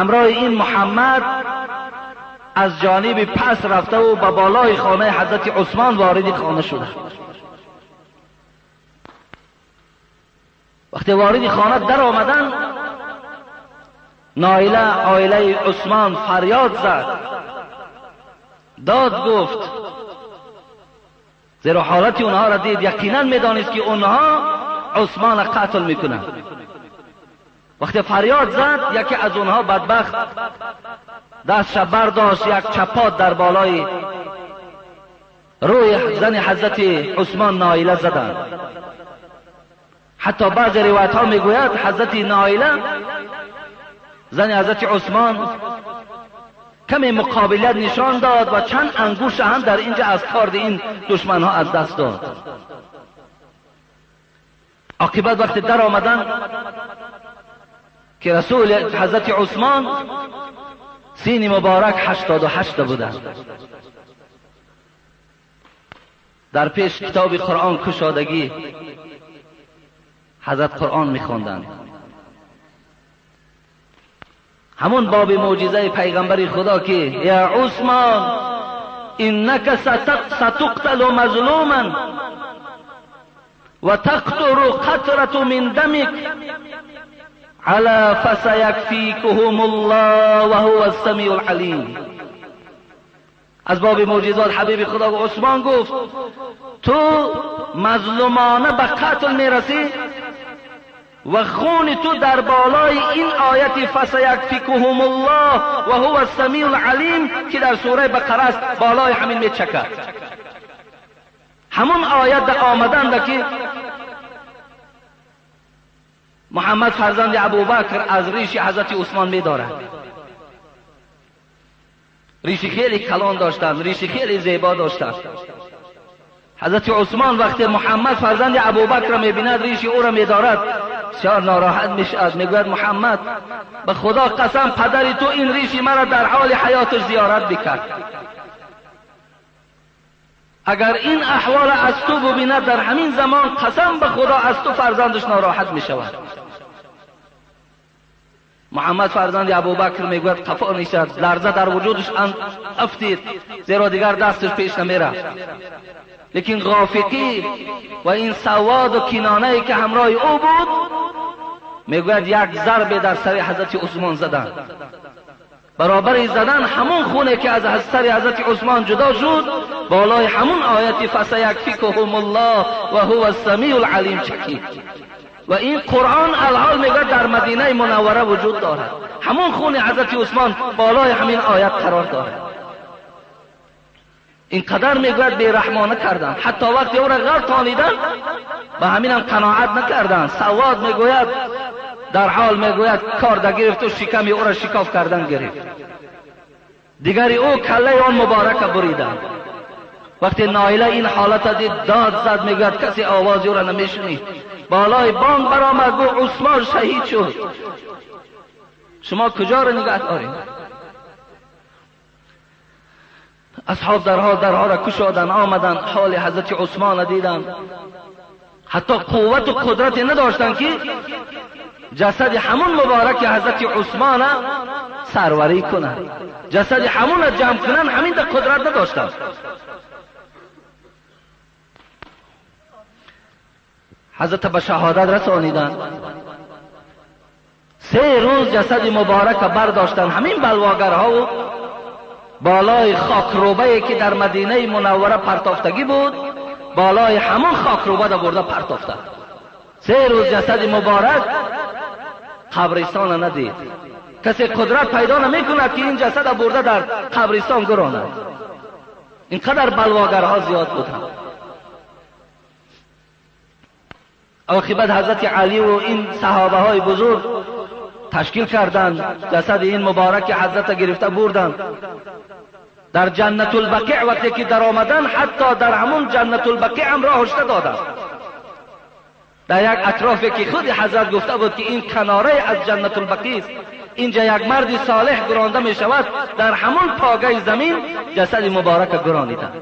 همراه این محمد از جانب پس رفته و به بالای خانه حضرت عثمان وارد خانه شده. وقتی وارد خانه در آمدن، عائله عثمان فریاد زد، داد گفت، زیرا حالت اونها را دید، یقینا میدانست که اونها عثمان قتل میکنند. وقتی فریاد زد، یکی از اونها بدبخت دستش برداشت، یک چپات در بالای روی زن حضرت عثمان نائله زدند. حتی بعض روایت ها میگوید حضرت نائله زن حضرت عثمان کمی مقابلیت نشان داد و چند انگوش هم در اینجا از کار این دشمن ها از دست داد. عاقبت وقتی در آمدن که رسول حضرت عثمان سین مبارک 88 بودند. در پیش کتاب قرآن کشادگی حضرت قرآن میخواندند. همون باب معجزه پیغمبر خدا که یا عثمان انک ستقتل مظلوما و تقطر قطرة من دمک علی فسیکفیکهم الله و هو السمیع العلیم. از باب معجزات حبیب خدا و عثمان گفت تو مظلومانه به قتل میرسی و خون تو در بالای این آیت فسیکفیکهم الله و هو السمیع العلیم که در سوره بقره است بالای همین میچکد. همون آیت در آمدند که محمد فرزند ابوبکر از ریش حضرت عثمان می‌دارد. ریش خیلی کلان داشتند، ریش خیلی زیبا داشتند. حضرت عثمان وقتی محمد فرزند ابوبکر را می‌بیند ریش او را می‌دارد، بسیار ناراحت میشد. میگوید محمد به خدا قسم پدر تو این ریش مرا در حال حیاتش زیارت بکرد. اگر این احوال از تو ببیند در همین زمان قسم به خدا از تو فرزندش ناراحت میشود. محمد فرزند ابوبکر میگوید خفا نشد، لرزه در وجودش افتید، زیرا دیگر دستش پیش نمیرفت. لیکن غافقی و این سواد و کنانه‌ای که همراه او بود میگوید یک ضربه در سر حضرت عثمان زدن. برابر زدن همون خونه که از سر حضرت عثمان جدا شد بالای همون آیت فسیکفیکهم الله و هو السمیع العلیم چکید. و این قرآن الحال میگه در مدینه منوره وجود دارد. همون خون حضرت عثمان بالای همین آیت قرار دارد. اینقدر میگوید بیرحمانه کردن، حتی وقتی او را غرتانیدن به همین هم قناعت نکردن. سواد میگوید در حال میگوید کار گرفت و شکمی او را شکاف کردن گرفت. دیگری او کله آن مبارک بریدن. وقتی نائله این حالت دید داد زد، میگوید کسی آواز او را نمیشنید. بالای بانگ برآمد گفت عثمان شهید شد. شما کجا را نگاه دارید؟ اصحاب درها را کشادن، آمدن حال حضرت عثمان دیدن. حتی قوت و قدرت نداشتن که جسد همون مبارک حضرت عثمان سروری کنن، جسد همون را جمع کنن، همین در قدرت نداشتن. حضرت به شهادت رسانیدن. 3 روز جسد مبارک برداشتن. همین بلواگرها و بالای خاکروبه‌ای که در مدینه منوره پرتافتگی بود، بالای همون خاکروبه را برده پرتافتند. 3 روز جسد مبارک قبرستان ندید. کسی قدرت پیدا نمی‌کند که این جسد برده در قبرستان گراند. اینقدر بلواگرها زیاد بودند. عاقبت حضرت علی و این صحابه های بزرگ تشکیل کردند، جسد این مبارک حضرت گرفته بردند. در جنت البقیع وقتی که در آمدن، حتی در همون جنت البقیع هم راه هشته دادند. در یک اطرافی که خود حضرت گفته بود که این کناره از جنت البقیع است، اینجا یک مرد صالح گرانده می شود، در همون پاگه زمین جسد مبارک گرانیدند.